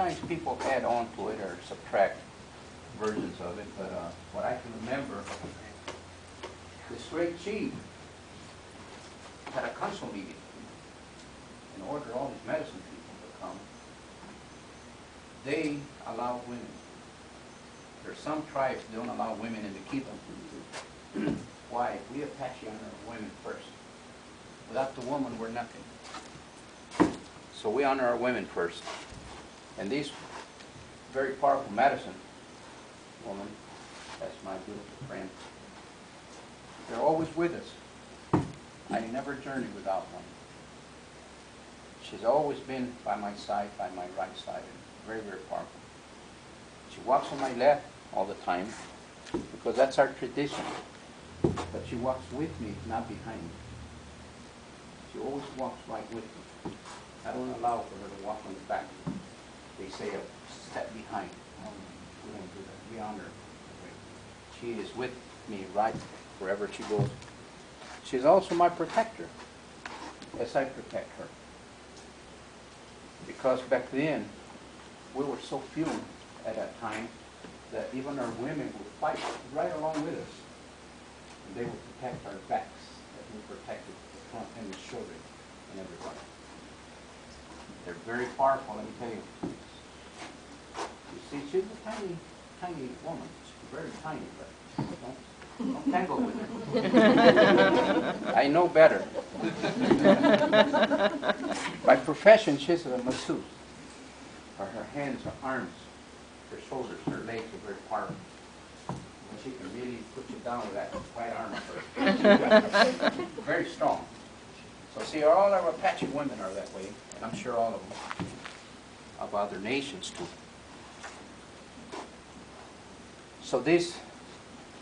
sometimes people add on to it or subtract versions of it, but what I can remember, this great chief had a council meeting and ordered all these medicine people to come. They allow women. There's some tribes that don't allow women in to keep them. Why? We Apache honor women first. Without the woman, we're nothing. So we honor our women first. And these very powerful medicine woman, that's my beautiful friend, they're always with us. I never journey without one. She's always been by my side, by my right side, and very, very powerful. She walks on my left all the time, because that's our tradition. But she walks with me, not behind me. She always walks right with me. I don't allow for her to walk on the back. They say a step behind. We don't do that. We honor her. She is with me right wherever she goes. She's also my protector, as I protect her. Because back then, we were so few at that time that even our women would fight right along with us. And they would protect our backs, that we protected the front and the shoulder and everybody. They're very powerful, let me tell you. You see, she's a tiny, tiny woman. She's very tiny, but don't tangle with her. I know better. By profession, she's a masseuse. Her hands, her arms, her shoulders, her legs are very powerful. And she can really put you down with that white arm of hers. Very strong. So see, all our Apache women are that way, and I'm sure all of them, of other nations too. So this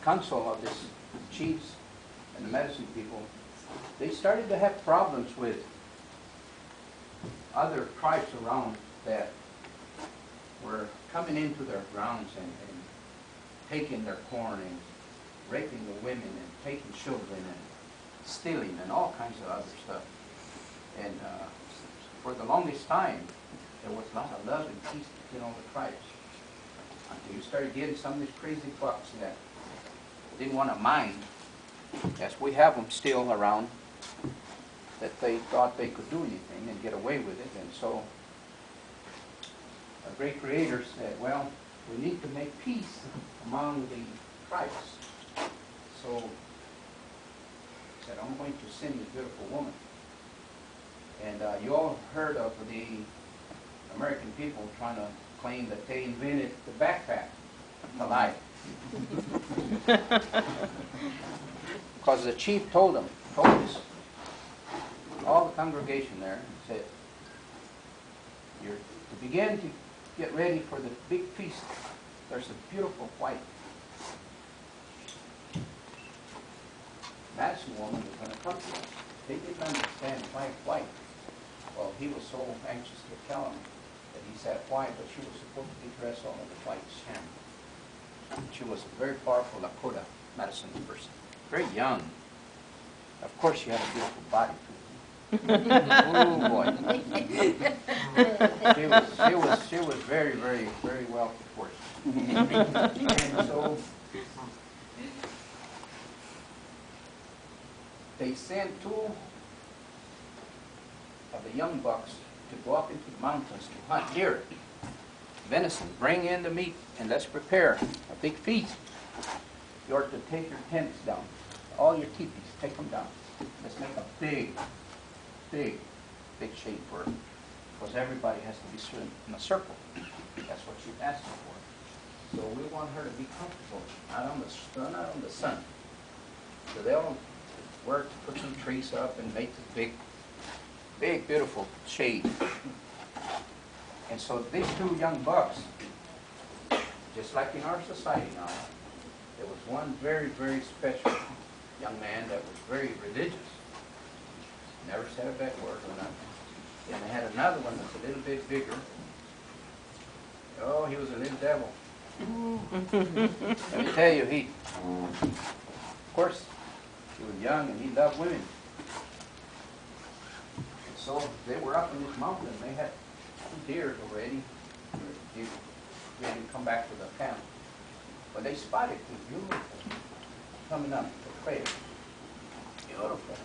council of these chiefs and the medicine people, they started to have problems with other tribes around that were coming into their grounds and taking their corn and raping the women and taking children and stealing and all kinds of other stuff. And for the longest time, there was a lot of love and peace between all the tribes. Until you started getting some of these crazy bucks that didn't want to mind, as we have them still around, that they thought they could do anything and get away with it. And so our great creator said, well, we need to make peace among the tribes. So he said, I'm going to send this beautiful woman. And you all heard of the American people trying to claim that they invented the backpack. A lie. Because the chief told us, all the congregation there, said, you're to begin to get ready for the big feast. There's a beautiful white medicine woman is going to come to us. They didn't understand why white. Well, he was so anxious to tell them that he said white, but she was supposed to be dressed all in the white sham. She was a very powerful Lakota medicine person. Very young. Of course, she had a beautiful body too. Oh boy. She was very, very, very well proportioned. And so they sent two of the young bucks to go up into the mountains to hunt deer, venison, bring in the meat, and let's prepare a big feast. You are to take your tents down, all your teepees, take them down. Let's make a big, big, big shade for it, because everybody has to be stood in a circle. That's what she's asking for. So we want her to be comfortable, not on the sun. So they'll work to put some trees up and make this big, big, beautiful shade. And so these two young bucks, just like in our society now, there was one very, very special young man that was very religious. Never said a bad word or nothing. And they had another one that's a little bit bigger. Oh, he was a little devil. Let me tell you, of course, he was young and he loved women. And so they were up in this mountain and they had 2 deer already. They were come back to the camp. But they spotted two beautiful coming up the trail. Beautiful.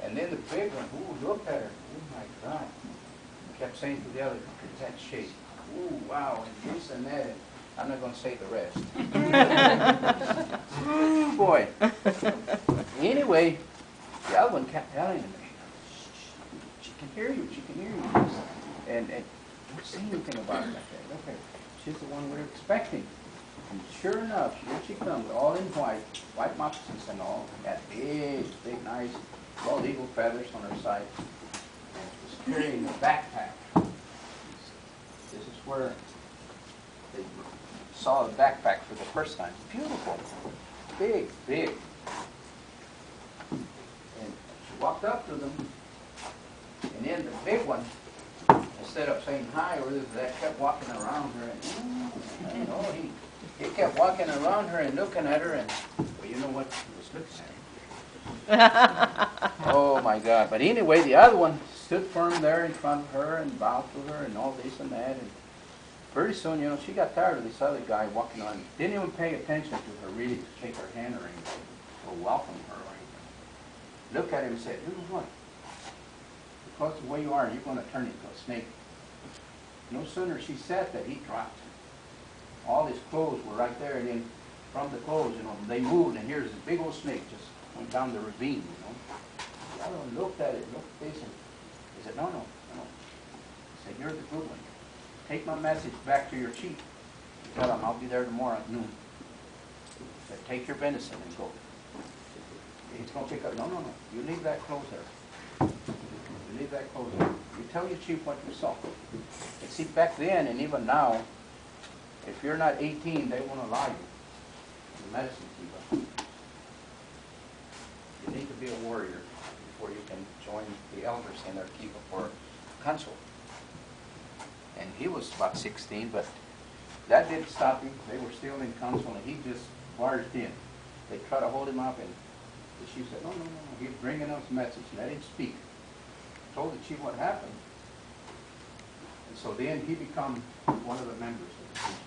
And then the big one, ooh, look at her. Oh my God. Kept saying to the other, look at that shape. Ooh, wow, and this and that. I'm not going to say the rest. Ooh, boy. Anyway, the other one kept telling me, she can hear you, she can hear you. And don't say anything about it like that. Look at her. She's the one we're expecting. And sure enough, here she comes, all in white moccasins and all. That big, nice, bald eagle feathers on her side. And was carrying a backpack. This is where they saw the backpack for the first time. Beautiful. Big. And she walked up to them, and then the big one, instead of saying hi or this or that, kept walking around her, and he kept walking around her and looking at her, and well, you know what he was looking at her. Oh my God. But anyway, the other one stood firm there in front of her and bowed to her and all this and that, and pretty soon, she got tired of this other guy walking on. Didn't even pay attention to her really to shake her hand or anything, or welcome her or anything. Looked at him and said, you know what? Because the way you are, you're going to turn into a snake. No sooner she said that, he dropped. All his clothes were right there, and then from the clothes, they moved, and here's this big old snake just went down the ravine, The other one looked at it, looked at this, and he said, no. He said, you're the good one. Take my message back to your chief. Tell him I'll be there tomorrow at noon. He said, take your venison and go. He's going to pick up. No. You leave that clothes there. You leave that clothes there. You tell your chief what you saw. And see, back then and even now, if you're not 18, they won't allow you in the medicine keeper. You need to be a warrior before you can join the elders in their keeper for council. And he was about 16, but that didn't stop him. They were still in council, and he just barged in. They tried to hold him up, and the chief said, no. He's bringing us a message. Let him speak. Told the chief what happened. And so then he became one of the members of the chief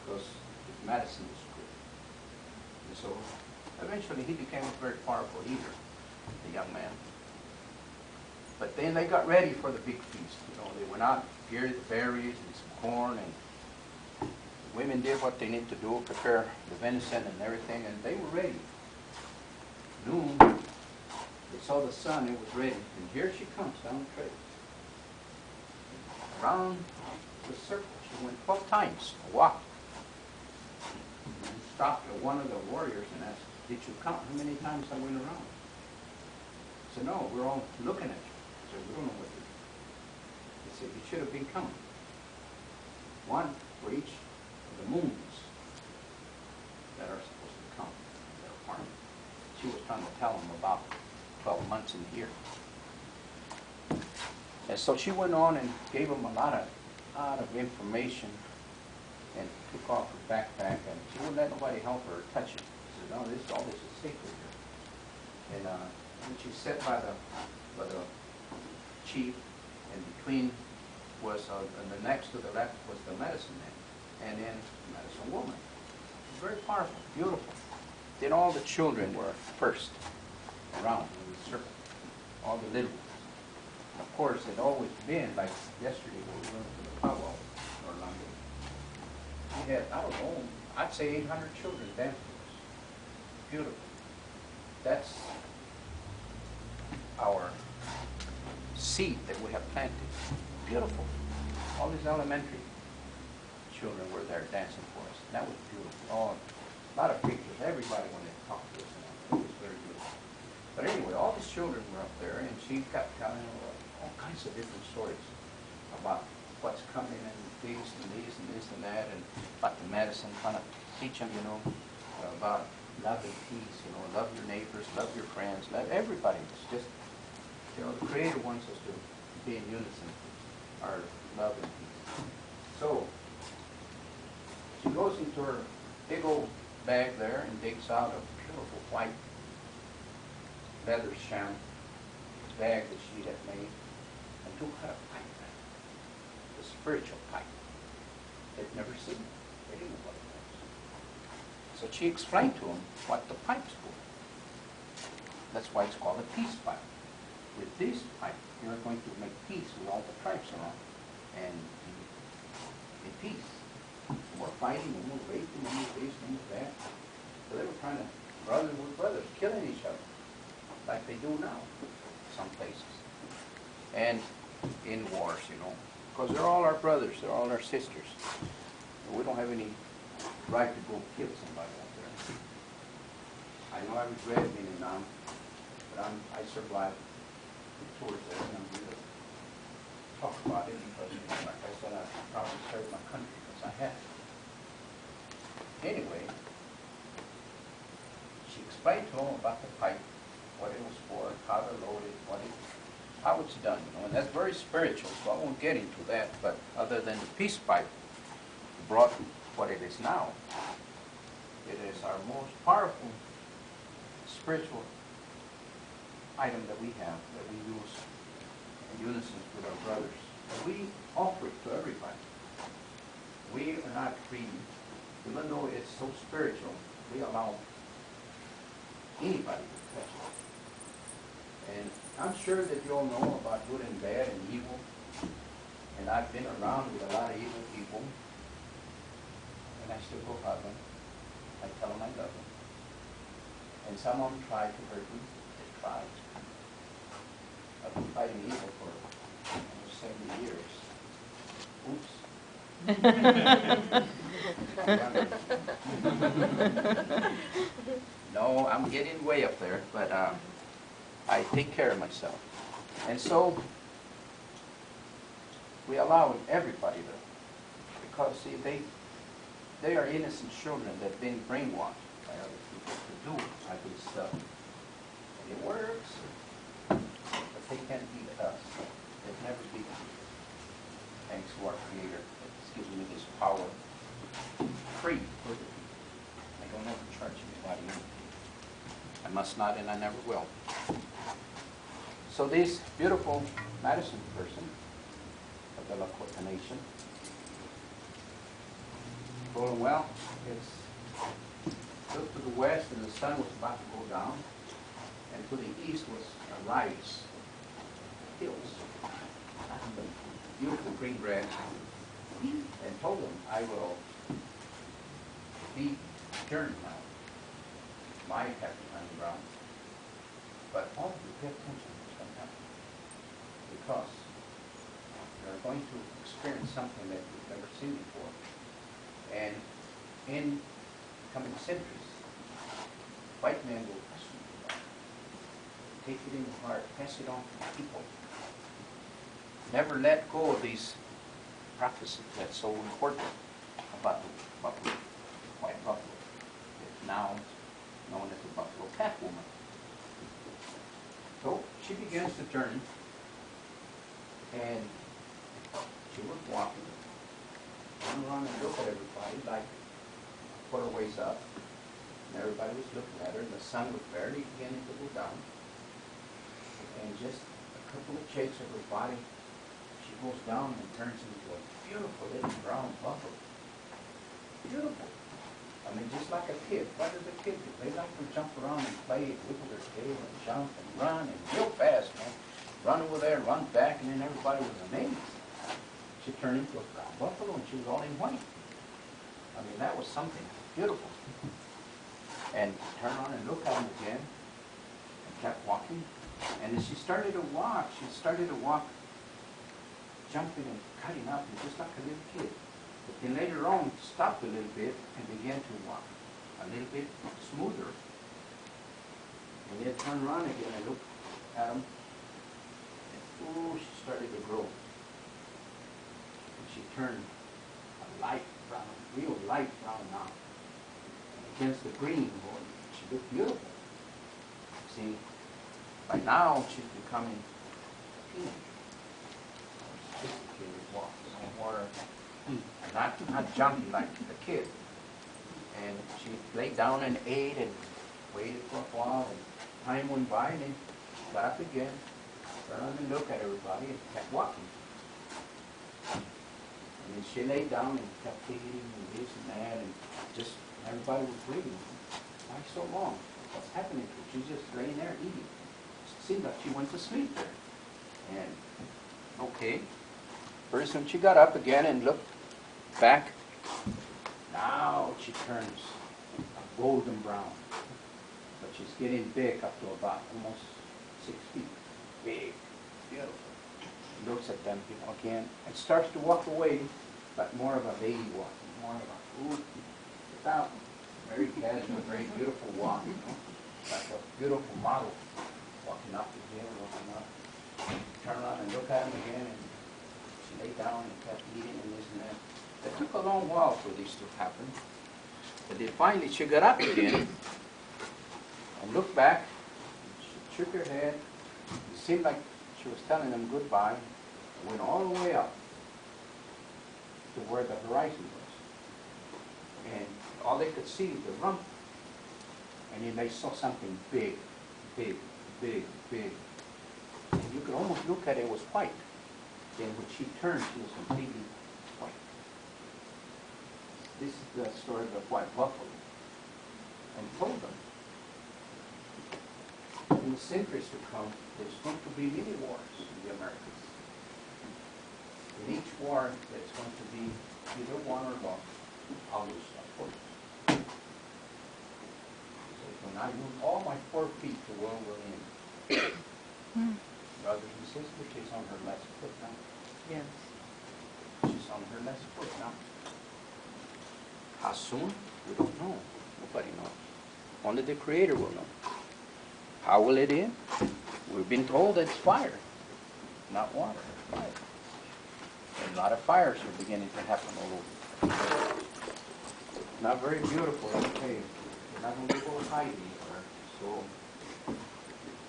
because his medicine was good. And so eventually he became a very powerful leader, the young man. But then they got ready for the big feast. They went out, gathered the berries and some corn, and the women did what they need to do, prepare the venison and everything, and they were ready. Noon, they saw the sun, it was ready, and here she comes down the trail. Around the circle, she went 12 times, walked, and stopped at one of the warriors and asked, did you count how many times I went around? He said, no, we're all looking at you. He said, we don't know what you're doing. He said, you should have been counting. One for each of the moons that are supposed to come, that are farming. She was trying to tell them about 12 months in the year. And so she went on and gave them a lot of information and took off her backpack, and she wouldn't let nobody help her or touch it. She said, no, all this is sacred here. And she sat by the chief, and between was, and the next to the left was the medicine man, and then the medicine woman. Very powerful, beautiful. Then all the children were first around in the circle, all the little ones. And of course, it always been, like yesterday when we went to the powwow, Orlando. We had, I don't know, I'd say 800 children dancing with us. Beautiful. That's our seed that we have planted. Beautiful. All these elementary children were there dancing for us. That was beautiful. Oh, a lot of pictures. Everybody when they talked to us, it was very beautiful. But anyway, all these children were up there, and she kept telling them all kinds of different stories about what's coming and these and these and this and that, and about the medicine, trying to teach them, about love and peace, love your neighbors, love your friends, love everybody. It's just, the Creator wants us to be in unison, our love and peace. So, she goes into her big old bag there and digs out a beautiful white leather sham bag that she had made, and took out a pipe, the spiritual pipe. They'd never seen it. They didn't know what it was. So she explained to them what the pipes were. That's why it's called a peace pipe. With this pipe, you're going to make peace with all the tribes around, and in peace. More fighting, and more raping, and more this, and more that. So they were trying to, brothers with brothers, killing each other, like they do now, some places. And in wars, you know, because they're all our brothers, they're all our sisters. We don't have any right to go kill somebody out there. I know I regret being in Nam, but I survived the tours there, and I'm going to talk about it because, you know, like I said, I probably served my country because I have. Anyway, she explained to them about the pipe, what it was for, how to load it, how it's done, you know, and that's very spiritual, so I won't get into that, but other than the peace pipe brought what it is now, it is our most powerful spiritual item that we have, that we use in unison with our brothers. And we offer it to everybody. We are not greedy. Even though it's so spiritual, we allow anybody to touch it. And I'm sure that you all know about good and bad and evil. And I've been around with a lot of evil people. And I still go hug them. I tell them I love them. And some of them try to hurt me. They try. I've been fighting evil for almost 70 years. Oops. No, I'm getting way up there, but I take care of myself. And so we allow everybody to, because see, they are innocent children that have been brainwashed by other people to do ugly stuff. And it works, but they can't beat us. They've never beaten me. Thanks to our Creator that's given me this power free for the people. I don't ever charge anybody anything. I must not, and I never will. So this beautiful medicine person of the Lakota Nation told him, well, it's looked to the west and the sun was about to go down, and to the east was a rice hills, beautiful green grass, and told him, I will be turned now. My captain on the ground. But all of you pay attention to what's going to happen. Because you're going to experience something that you've never seen before. And in coming centuries, white men will question you about it. Take it in your heart, pass it on to people. Never let go of these prophecies that's so important about the buffalo, white buffalo. It's now known as the buffalo cat woman. So she begins to turn, and she was walking, turn around and look at everybody, like a quarter ways up, and everybody was looking at her, and the sun was barely beginning to go down, and just a couple of shakes of her body, she goes down and turns into a beautiful little brown buffalo. Beautiful. I mean, just like a kid. What does a kid do? They like to jump around and play, wiggle their tail and jump and run and real fast, man. Run over there, run back, and then everybody was amazed. She turned into a brown buffalo and she was all in white. I mean, that was something beautiful. And turned on and looked at him again and kept walking. And as she started to walk, jumping and cutting up, and just like a little kid. But then later on, stopped a little bit and began to walk a little bit smoother. And then turned around again and looked at him. And ooh, she started to grow. And she turned a light brown, real light brown now. And against the green, boy, she looked beautiful. See, by now she's becoming a teenager. Sophisticated walk, no more. Not jumping like a kid. And she laid down and ate and waited for a while, and time went by, and then got up again, turned and looked at everybody, and kept walking. And then she laid down and kept eating and this and that, and just everybody was waiting. Why so long? What's happening? She's just laying there eating. It seemed like she went to sleep there. And okay. Pretty soon she got up again and looked back. Now she turns a golden brown. But she's getting big, up to about almost 6 feet. Big, beautiful. She looks at them again and starts to walk away, but more of a lady walking, more of a, without, very casual, very beautiful walk, you know? Like a beautiful model, walking up the hill, walking up. Turn around and look at him again, and she lay down and kept eating and this and that. It took a long while for this to happen. But then finally she got up again and looked back. She shook her head. It seemed like she was telling them goodbye. And went all the way up to where the horizon was. And all they could see was the rump. And then they saw something big, big, big, big. And you could almost look at it, it was white. Then when she turned, she was completely white. This is the story of the white buffalo. And told them, in the centuries to come, there's going to be many wars in the Americas. In each war, there's going to be either won or lost. I'll lose, of course. So when I move all my 4 feet, the world will end. Brothers and sisters, she's on her last foot now. Yes. She's on her last foot now. How soon? We don't know. Nobody knows. Only the Creator will know. How will it end? We've been told it's fire, not water, fire. And a lot of fires are beginning to happen all over. Not very beautiful, let me tell you. You're not going to be able to hide anywhere. So,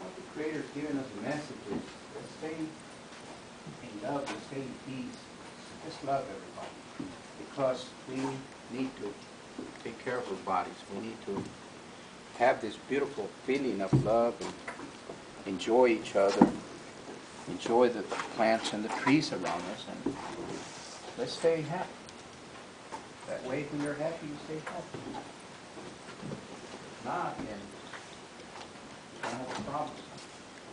what the Creator's giving us a message is, let's stay in love, let's stay in peace. Just love everybody. Because we need to take care of our bodies. We need to have this beautiful feeling of love and enjoy each other, enjoy the plants and the trees around us, and let's stay happy. That way, when you're happy, you stay happy. If not, then you're going to have a problem.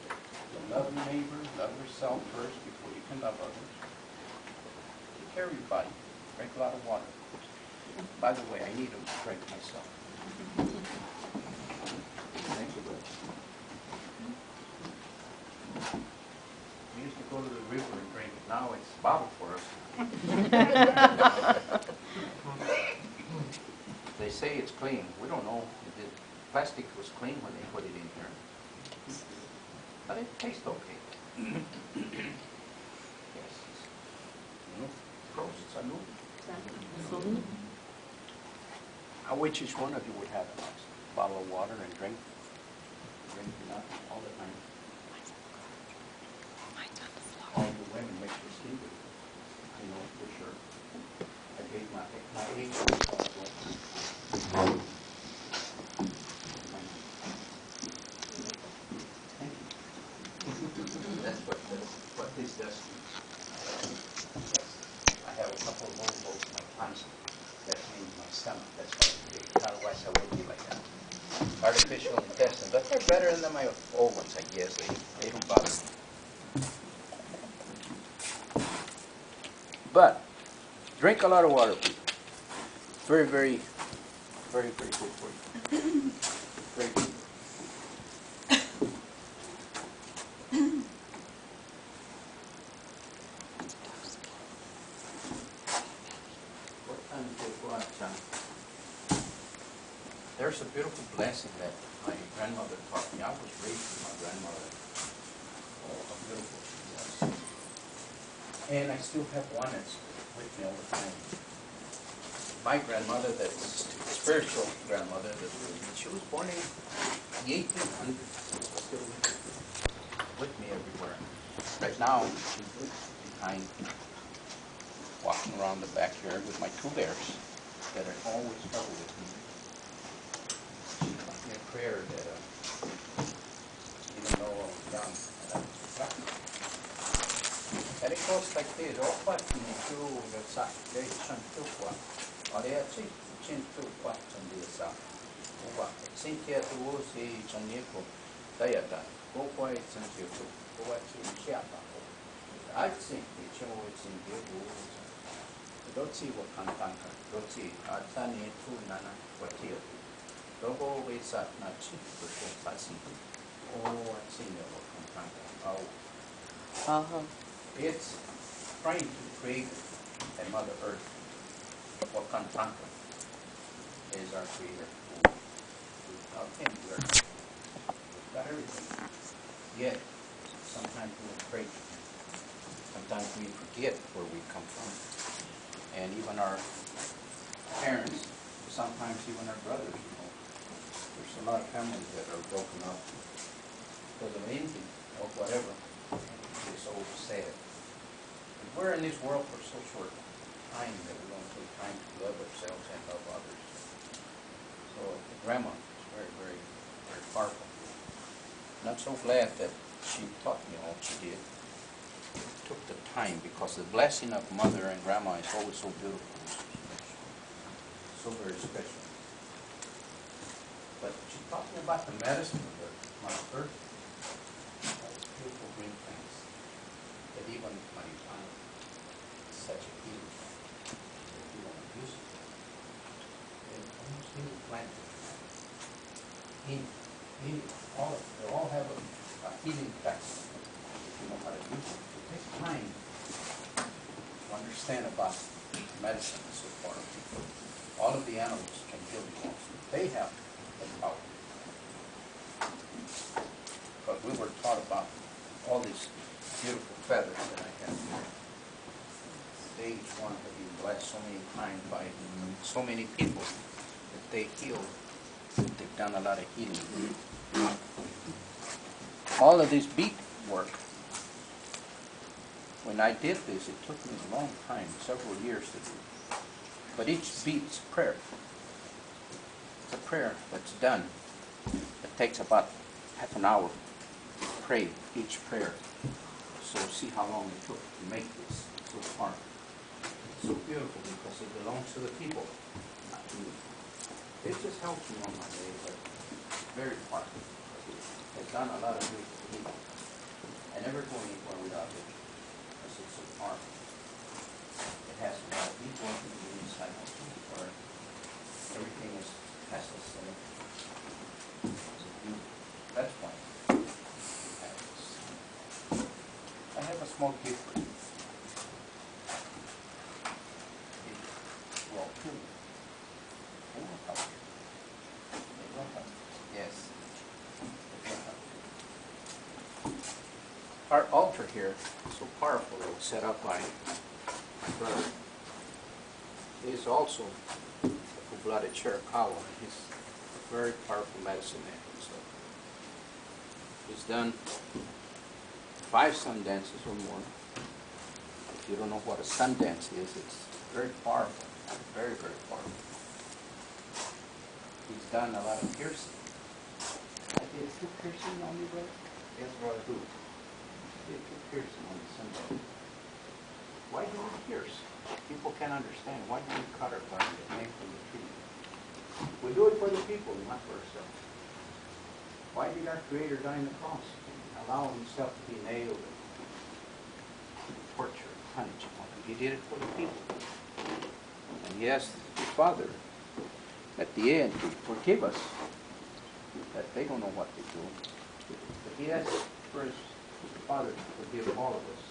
So love your neighbor, love yourself first before you can love others. Take care of your body. Drink a lot of water. By the way, I need a drink myself. Thank you, brother. We used to go to the river and drink it. Now it's bottled for us. They say it's clean. We don't know if the plastic was clean when they put it in here. But it tastes okay. Yes. Prost, salud. I wish each one of you would have a nice bottle of water and drink enough all the time. All the women make you sleep with it. I know for sure. I gave my 8 Thank you. That's what this does. I have a couple of molehiles in my tonsil. That's in my stomach. That's why it's big. Otherwise, I wouldn't be like that. Artificial intestines, but they're better than my old ones, I guess. They don't bother me. But drink a lot of water, people. Very, very, very, very good for you. Very good. What time is it? What time? There's a beautiful blessing that my grandmother taught me. I was raised with my grandmother. Oh, how beautiful she was. And I still have one that's with me all the time. My grandmother, that's spiritual grandmother, she was born in the 1800s. Still with me everywhere. Right now, she's behind, walking around the backyard with my 2 bears that are always struggle with me. She taught me a prayer that even though I was young, that encouraged goes like this. All what you do, your side, they shan't do what. Or they actually change to what on the side. What? Cynthia to see Chanico, Dayata, go quiet, Cynthia to go at you, Chiapa. I think it's always in the rules. Don't see what Kantanka, don't see, Atani, two Nana, what here. Don't go always at Nachi, but I see. Oh, I see what Kantanka. Oh. It's trying to create a Mother Earth. What Kantanka is our creator. Without him, we've got everything. Yet, sometimes we're afraid. Sometimes we forget where we come from. And even our parents, sometimes even our brothers, you know. There's a lot of families that are broken up because of anything or whatever. It's so sad. And we're in this world for so short time that we don't take time to love ourselves and love others. So Grandma is very, very, very powerful. And I'm so glad that she taught me all she did. Took the time, because the blessing of Mother and Grandma is always so beautiful, so very special. But she taught me about the medicine of Mother Earth, those beautiful green plants, that even marijuana is such a healing plant that we don't use it. They almost healing plant. They all have a healing effect if you know how to use it. It takes time to understand about medicine so far. All of the animals can heal themselves. They have the power. But we were taught about all these beautiful feathers that I have here. They each one have been blessed so many times by so many people that they healed. They've done a lot of healing. All of this bead work, when I did this, it took me a long time, several years to do. But each bead's a prayer. It's a prayer that's done. It takes about half an hour to pray each prayer. So see how long it took to make this so far. It's so beautiful because it belongs to the people, not to me. It just helps me on my day, but very powerful. It's done a lot of good for me. I never go anywhere without it. It's so powerful. It has a lot of people in the inside of it, where everything has this in it. That's why we have this. I have a small gift for you. Well, too. They will help you. They will help you. Yes. They will help you. Our altar here is so powerful. It was set up by my brother. He is also a full-blooded Chiricahua. He's a very powerful medicine man. So he's done 5 sun dances or more. If you don't know what a sun dance is, it's very powerful. Very, very powerful. He's done a lot of piercing. I did 2 piercing on you, brother? Yes, brother. 2. I did 2 piercing on the Sunday. Why do we pierce? People can't understand. Why do we cut our body and make from the tree? We do it for the people, not for ourselves. Why did our Creator die on the cross? Allow himself to be nailed and tortured, punished. He did it for the people. And he asked his Father at the end to forgive us, that they don't know what they do. But he asked for his Father to forgive all of us.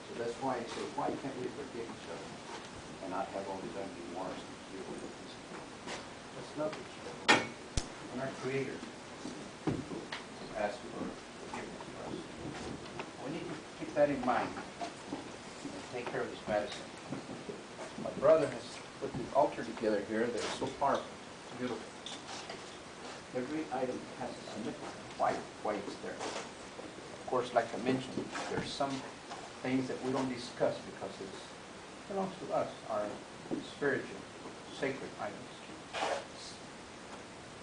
So that's why he says, why can't we forgive each other and not have all these ugly wars and deal with it? Let's love each other. And our Creator asked for forgiveness for us. We need to keep that in mind and take care of this medicine. My brother has put the altar together here that is so powerful. It's beautiful. Every item has a significance. Why it's there. Of course, like I mentioned, there's some things that we don't discuss because it belongs to us, our spiritual, sacred items.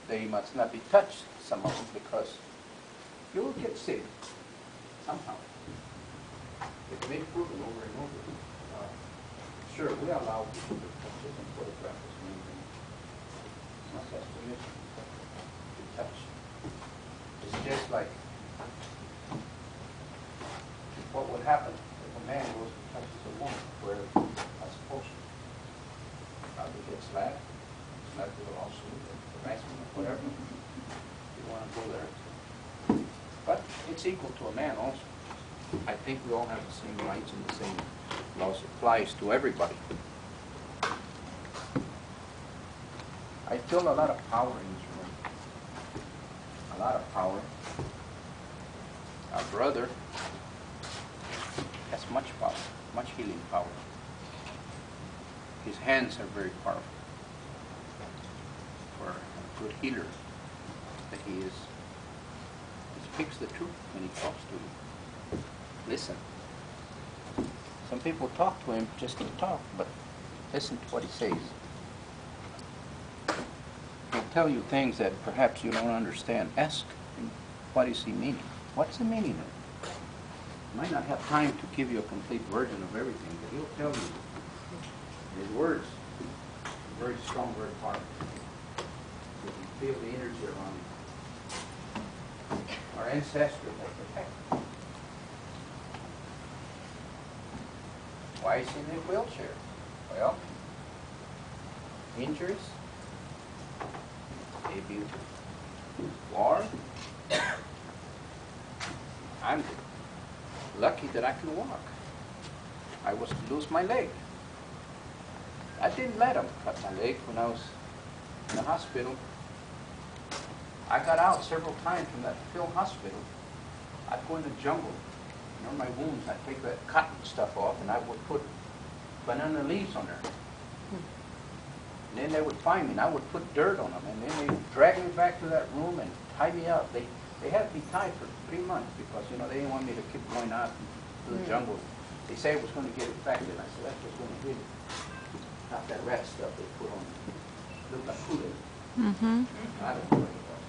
They must not be touched, some of them, because you will get sick somehow. It's been proven over and over. Sure, we allow people to touch us and photograph us and everything. Not that's permission to touch. It's just like what would happen if a man goes and touches a woman where not supposed to. Probably get slapped with a lawsuit or harassment or whatever. You want to go there. But it's equal to a man also. I think we all have the same rights and the same laws applies to everybody. I feel a lot of power in this room. A lot of power. Our brother has much power, much healing power. His hands are very powerful. For a good healer that he is, he speaks the truth when he talks to you. Listen. Some people talk to him just to talk, but listen to what he says. He'll tell you things that perhaps you don't understand. Ask him, what is he meaning? What's the meaning of it? He might not have time to give you a complete version of everything, but he'll tell you. His words are very strong, very powerful. You can feel the energy around you. Our ancestors are protected. Why is he in a wheelchair? Well, injuries, maybe war. I'm lucky that I can walk. I was to lose my leg. I didn't let him cut my leg when I was in the hospital. I got out several times from that field hospital. I'd go in the jungle. You know, my wounds, I'd take that cotton stuff off and I would put banana leaves on there. And then they would find me and I would put dirt on them. And then they would drag me back to that room and tie me up. They had me tied for 3 months because, you know, they didn't want me to keep going out to the jungle. They say it was going to get infected. I said, that's just going to hit it. Not that rat stuff they put on. Looked like Kool-Aid. I don't know what it was.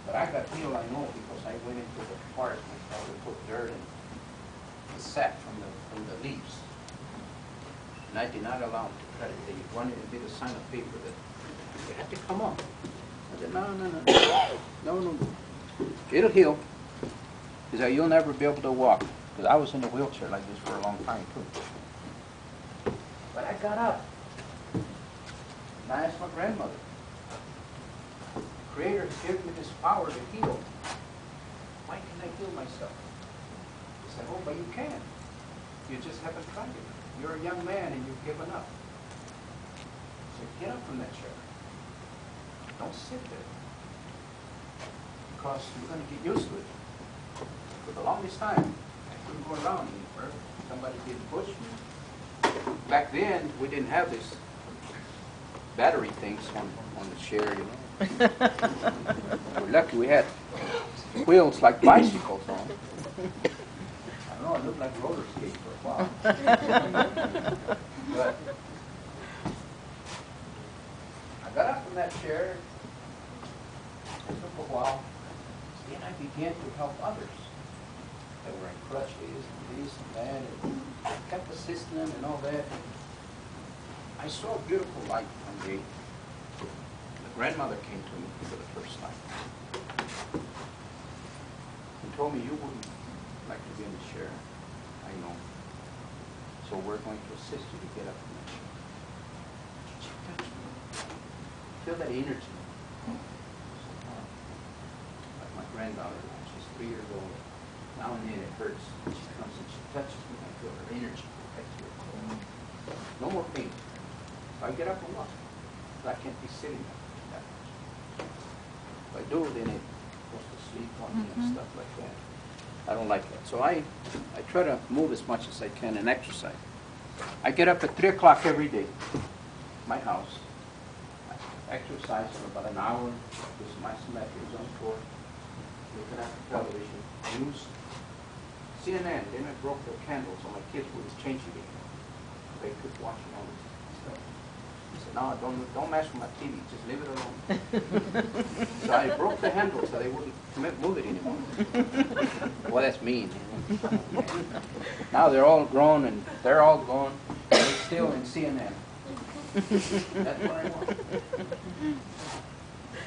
But I got healed, I know, because I went into the forest and started to put dirt and the sap from the leaves. And I did not allow them to cut it. They wanted to be the sign of paper that it had to come off. I said, no. It'll heal. He said, you'll never be able to walk. Because I was in a wheelchair like this for a long time, too. But I got up. And I asked my grandmother, the Creator gave me this power to heal. Why can't I heal myself? He said, oh, but you can. You just haven't tried it. You're a young man and you've given up. I said, get up from that chair. Don't sit there. Because you're going to get used to it. For the longest time, I couldn't go around anywhere. Somebody didn't push me. Back then, we didn't have this battery things on the chair, you know. We're lucky we had wheels like bicycles on. I don't know, it looked like roller skates for a while. But I got up from that chair. It took a while. Then I began to help others that were in crutches and this and that. And I kept assisting them and all that. I saw a beautiful light one day. The grandmother came to me for the first time and told me, you wouldn't like to be in the chair. I know. So we're going to assist you to get up from the chair. She touched me. Feel that energy. Like my granddaughter, she's 3 years old. Now and then it hurts. She comes and she touches me. I feel her energy. No more pain. So I get up and walk. So I can't be sitting there that much. If I do, then it goes to sleep on me and stuff like that. I don't like that. So I try to move as much as I can and exercise. I get up at 3 o'clock every day. My house. I exercise for about an hour. Do some isometrics on the floor. Looking at the television. News. CNN. Then I broke the candles so my kids wouldn't change again. They could watch all this stuff. He said, no, don't mess with my TV, just leave it alone. So I broke the handle so they wouldn't move it anymore. Well, that's mean. Now they're all grown and they're all gone. They're still in CNN. That's what I want.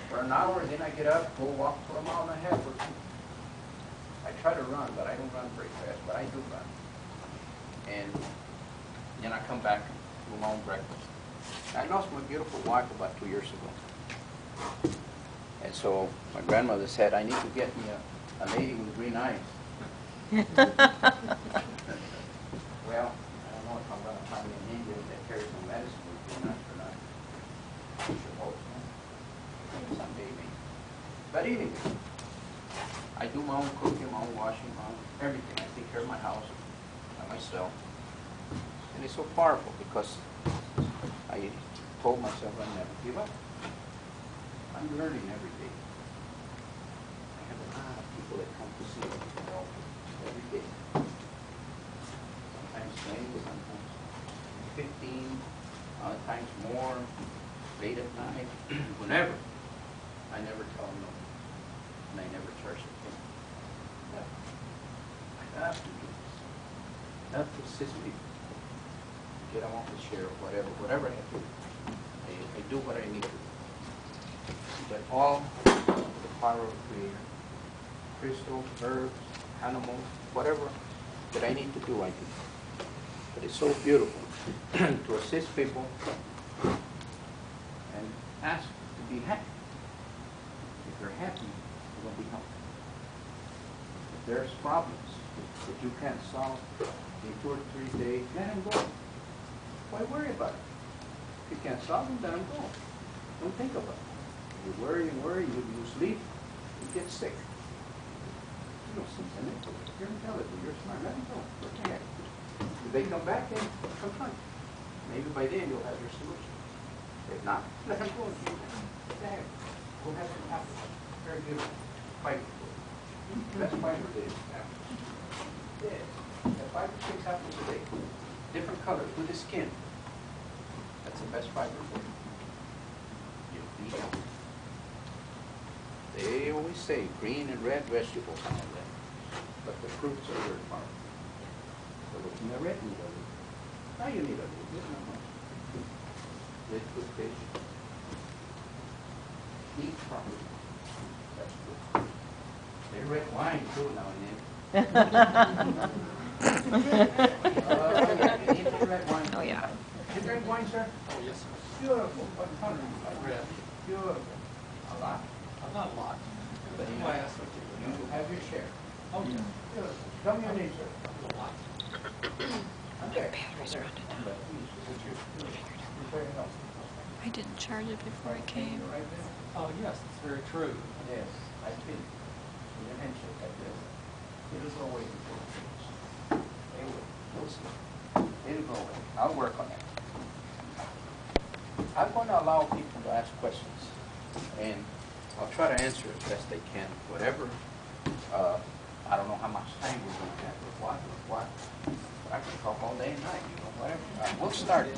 For an hour, then I get up, go walk for a mile and a half or two. I try to run, but I don't run very fast, but I do run. And then I come back and do my own breakfast. I lost my beautiful wife about 2 years ago. And so my grandmother said, I need to get me a lady with green eyes. Well, I don't know if I'm going to find an Indian that carries some medicine with green eyes or not. I should hope so. Someday maybe. But anyway, I do my own cooking, my own washing, my own everything. I take care of my house by myself. And it's so powerful because I told myself I'd never give up. I'm learning every day. I have a lot of people that come to see me every day. Sometimes 20, sometimes 15, other times more, late at night, whenever. I never tell them no. And I never charge them. No. I have to do this. I have to assist people. Get them off the share or whatever I have to do. I do what I need to do. But all the power of the Creator, crystals, herbs, animals, whatever that I need to do, I do. But it's so beautiful to assist people and ask to be happy. If they're happy, they're going to be healthy. If there's problems that you can't solve in 2 or 3 days, let them go. Why worry about it? If you can't solve them, let them go. Don't think about it. You worry and worry, you sleep, you get sick. You know, something in it. You're intelligent, you're smart, let them go. What the heck? If they come back, then confront. Maybe by then you'll have your solution. If not, let them go. What the heck? We'll have some apples. Very beautiful. Fiber. Best fiber is apples. Yes. 5 or 6 apples a day. Different colors with the skin. That's the best fiber for you. You'll be healthy. They always say green and red vegetables and all that, but the fruits are very powerful. So looking at red, you need a little. Now you need a little bit, not much. With good fish. Eat properly. That's good. There's red wine too now and then. You need red wine. Oh yeah. You drink wine, sir? Oh, yes, sir. Beautiful. What color? Red. Beautiful. A lot. Not a lot. But you have your share. Oh, yeah. Beautiful. Tell me your name, sir. A lot. Okay. Batteries are running out. You're very healthy. I didn't charge it before I came. Right there. Oh, yes, it's very true. Yes, I think. With your handshake like this, it is always important. They will. You'll see. It'll go away. I'll work on that. I'm going to allow people to ask questions, and I'll try to answer as best they can. Whatever. I don't know how much time we're going to have with what. But I can talk all day and night. You know, whatever. We'll start it.